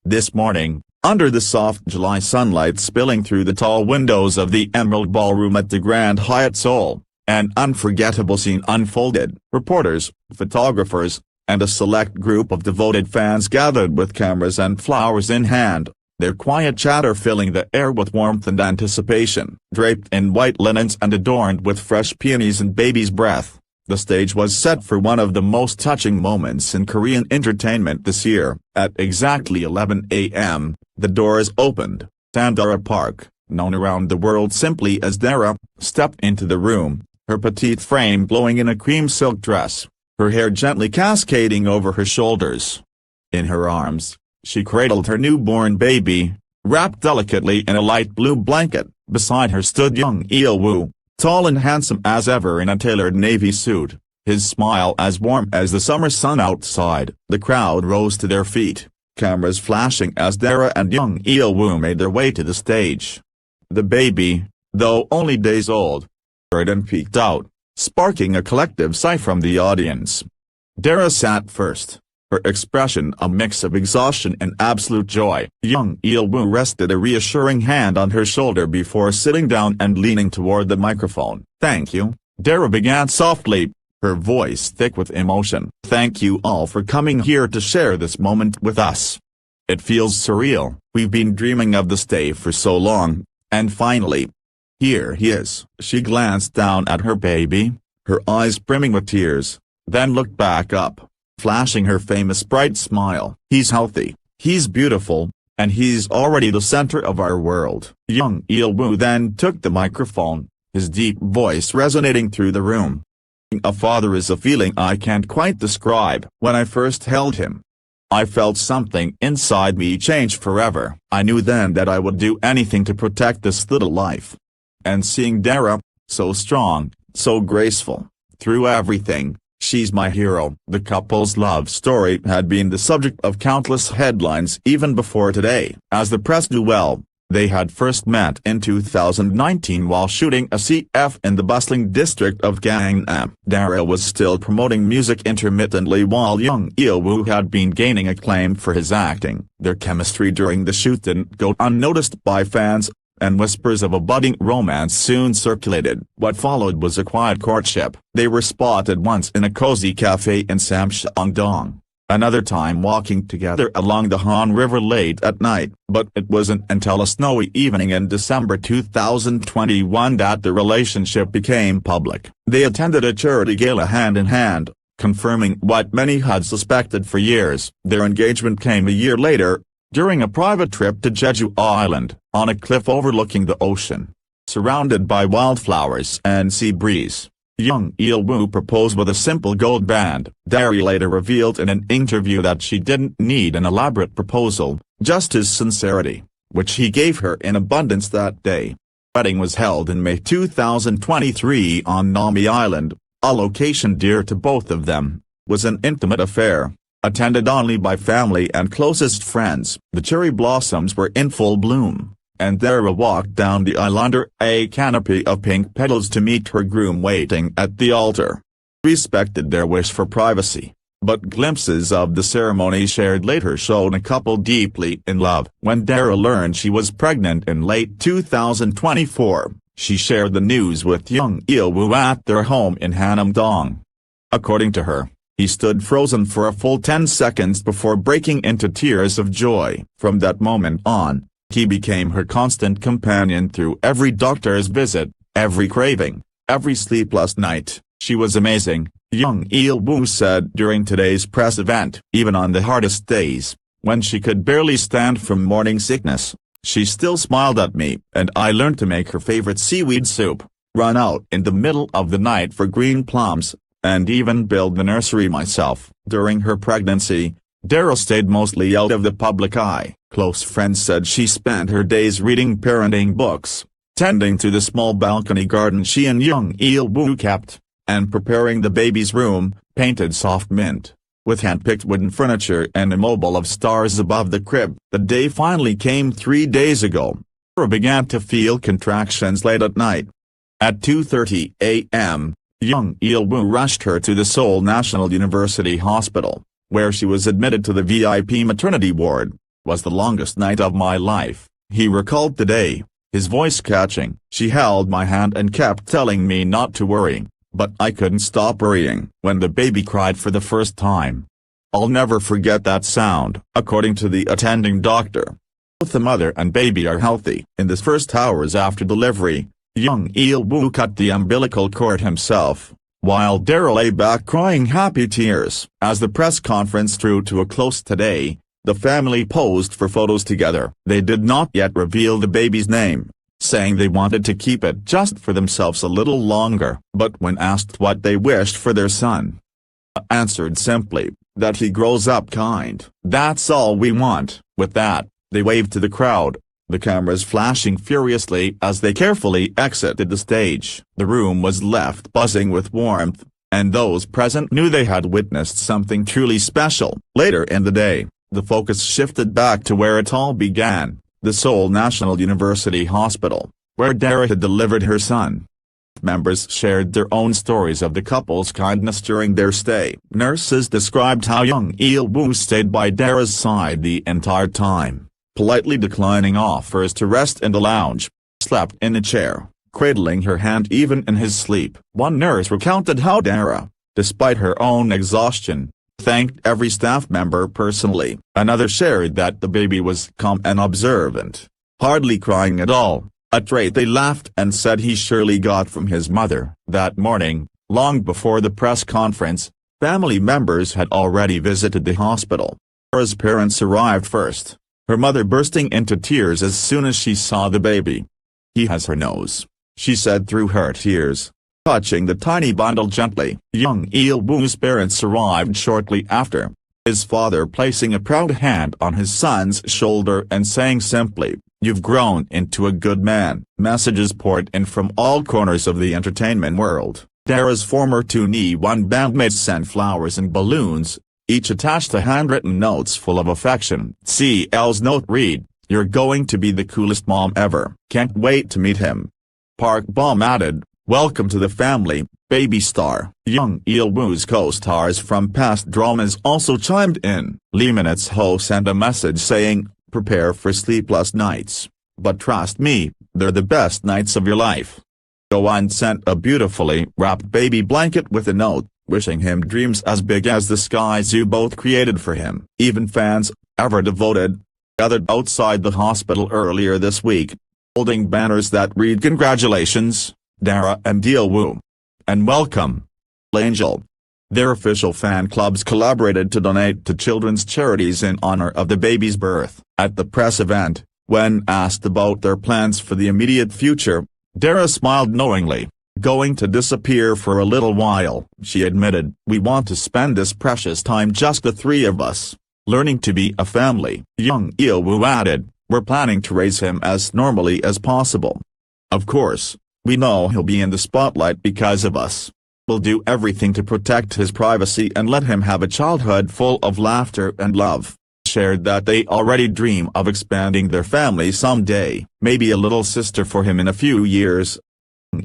This morning, under the soft July sunlight spilling through the tall windows of the Emerald Ballroom at the Grand Hyatt Seoul, an unforgettable scene unfolded. Reporters, photographers, and a select group of devoted fans gathered with cameras and flowers in hand, their quiet chatter filling the air with warmth and anticipation. Draped in white linens and adorned with fresh peonies and baby's breath, the stage was set for one of the most touching moments in Korean entertainment this year. At exactly 11 a.m., the doors opened, and Dara Park, known around the world simply as Dara, stepped into the room, her petite frame glowing in a cream silk dress, her hair gently cascading over her shoulders. In her arms, she cradled her newborn baby, wrapped delicately in a light blue blanket. Beside her stood Jung Il-woo, tall and handsome as ever in a tailored navy suit, his smile as warm as the summer sun outside. The crowd rose to their feet, cameras flashing as Dara and Jung Il-woo made their way to the stage. The baby, though only days old, purred and peeked out, sparking a collective sigh from the audience. Dara sat first, her expression a mix of exhaustion and absolute joy. Jung Il-woo rested a reassuring hand on her shoulder before sitting down and leaning toward the microphone. "Thank you," Dara began softly, her voice thick with emotion. "Thank you all for coming here to share this moment with us. It feels surreal. We've been dreaming of this day for so long, and finally, here he is." She glanced down at her baby, her eyes brimming with tears, then looked back up, flashing her famous bright smile. "He's healthy, he's beautiful, and he's already the center of our world." Jung Il-woo then took the microphone, his deep voice resonating through the room. "A father is a feeling I can't quite describe. When I first held him, I felt something inside me change forever. I knew then that I would do anything to protect this little life. And seeing Dara, so strong, so graceful, through everything, she's my hero." The couple's love story had been the subject of countless headlines even before today. As the press knew well, they had first met in 2019 while shooting a CF in the bustling district of Gangnam. Dara was still promoting music intermittently while Jung Il-woo had been gaining acclaim for his acting. Their chemistry during the shoot didn't go unnoticed by fans, and whispers of a budding romance soon circulated. What followed was a quiet courtship. They were spotted once in a cozy cafe in Samcheong-dong, another time walking together along the Han River late at night. But it wasn't until a snowy evening in December 2021 that the relationship became public. They attended a charity gala hand in hand, confirming what many had suspected for years. Their engagement came a year later, during a private trip to Jeju Island, on a cliff overlooking the ocean. Surrounded by wildflowers and sea breeze, Jung Il-woo proposed with a simple gold band. Dara later revealed in an interview that she didn't need an elaborate proposal, just his sincerity, which he gave her in abundance that day. The wedding was held in May 2023 on Nami Island, a location dear to both of them. It was an intimate affair, attended only by family and closest friends. The cherry blossoms were in full bloom, and Dara walked down the aisle under a canopy of pink petals to meet her groom waiting at the altar. Respected their wish for privacy, but glimpses of the ceremony shared later showed a couple deeply in love. When Dara learned she was pregnant in late 2024, she shared the news with Jung Il-woo at their home in Hanam-dong. According to her, he stood frozen for a full 10 seconds before breaking into tears of joy. From that moment on, he became her constant companion through every doctor's visit, every craving, every sleepless night. "She was amazing," Jung Il-woo said during today's press event. "Even on the hardest days, when she could barely stand from morning sickness, she still smiled at me, and I learned to make her favorite seaweed soup, run out in the middle of the night for green plums, and even build the nursery myself." During her pregnancy, Dara stayed mostly out of the public eye. Close friends said she spent her days reading parenting books, tending to the small balcony garden she and Jung Il-woo kept, and preparing the baby's room, painted soft mint, with hand-picked wooden furniture and a mobile of stars above the crib. The day finally came 3 days ago. Dara began to feel contractions late at night. At 2:30 a.m., Jung Il-woo rushed her to the Seoul National University Hospital, where she was admitted to the VIP maternity ward. was the longest night of my life," he recalled today, his voice catching. "She held my hand and kept telling me not to worry, but I couldn't stop worrying." When the baby cried for the first time, "I'll never forget that sound," according to the attending doctor. Both the mother and baby are healthy. In the first hours after delivery, Jung Il-woo cut the umbilical cord himself, while Dara lay back crying happy tears. As the press conference drew to a close today, the family posed for photos together. They did not yet reveal the baby's name, saying they wanted to keep it just for themselves a little longer. But when asked what they wished for their son, answered simply, that he grows up kind. "That's all we want." With that, they waved to the crowd, the cameras flashing furiously as they carefully exited the stage. The room was left buzzing with warmth, and those present knew they had witnessed something truly special. Later in the day, the focus shifted back to where it all began, the Seoul National University Hospital, where Dara had delivered her son. Members shared their own stories of the couple's kindness during their stay. Nurses described how Jung Il-woo stayed by Dara's side the entire time, politely declining offers to rest in the lounge, slept in a chair, cradling her hand even in his sleep. One nurse recounted how Dara, despite her own exhaustion, thanked every staff member personally. Another shared that the baby was calm and observant, hardly crying at all, a trait they laughed and said he surely got from his mother. That morning, long before the press conference, family members had already visited the hospital. Dara's parents arrived first, her mother bursting into tears as soon as she saw the baby. "He has her nose," she said through her tears, touching the tiny bundle gently. Jung Il-woo's parents arrived shortly after, his father placing a proud hand on his son's shoulder and saying simply, "You've grown into a good man." Messages poured in from all corners of the entertainment world. Dara's former 2NE1 bandmates sent flowers and balloons, each attached to handwritten notes full of affection. CL's note read, "You're going to be the coolest mom ever. Can't wait to meet him." Park Bom added, "Welcome to the family, baby star." Jung Il-woo's co-stars from past dramas also chimed in. Lee Minutes Ho sent a message saying, "Prepare for sleepless nights, but trust me, they're the best nights of your life." Go-won sent a beautifully wrapped baby blanket with a note, wishing him dreams as big as the skies you both created for him. Even fans, ever devoted, gathered outside the hospital earlier this week, holding banners that read "Congratulations, Dara and Il-woo," and "Welcome, Angel." Their official fan clubs collaborated to donate to children's charities in honor of the baby's birth. At the press event, when asked about their plans for the immediate future, Dara smiled knowingly. "Going to disappear for a little while," she admitted. "We want to spend this precious time just the three of us, learning to be a family." Jung Il-woo added, "We're planning to raise him as normally as possible. Of course, we know he'll be in the spotlight because of us. We'll do everything to protect his privacy and let him have a childhood full of laughter and love." Shared that they already dream of expanding their family someday, maybe a little sister for him in a few years.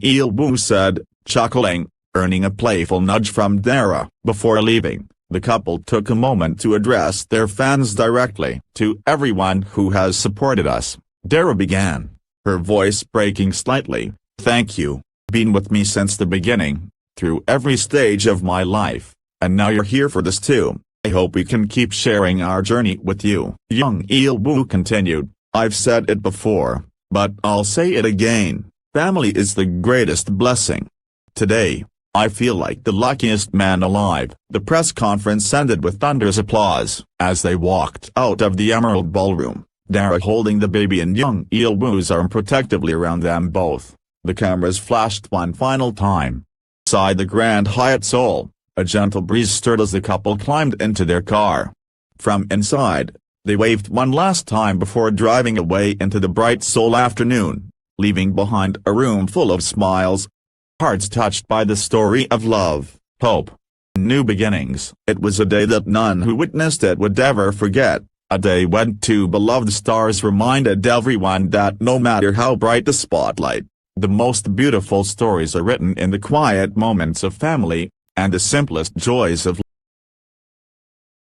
Il-woo said, chuckling, earning a playful nudge from Dara. Before leaving, the couple took a moment to address their fans directly. "To everyone who has supported us," Dara began, her voice breaking slightly, "thank you. Been with me since the beginning, through every stage of my life, and now you're here for this too. I hope we can keep sharing our journey with you." Jung Il-woo continued, "I've said it before, but I'll say it again. Family is the greatest blessing. Today, I feel like the luckiest man alive." The press conference ended with thunderous applause. As they walked out of the Emerald Ballroom, Dara holding the baby and Jung Il-woo's arm protectively around them both, the cameras flashed one final time. Inside the Grand Hyatt Seoul, a gentle breeze stirred as the couple climbed into their car. From inside, they waved one last time before driving away into the bright Seoul afternoon, leaving behind a room full of smiles, hearts touched by the story of love, hope, and new beginnings. It was a day that none who witnessed it would ever forget, a day when two beloved stars reminded everyone that no matter how bright the spotlight, the most beautiful stories are written in the quiet moments of family, and the simplest joys of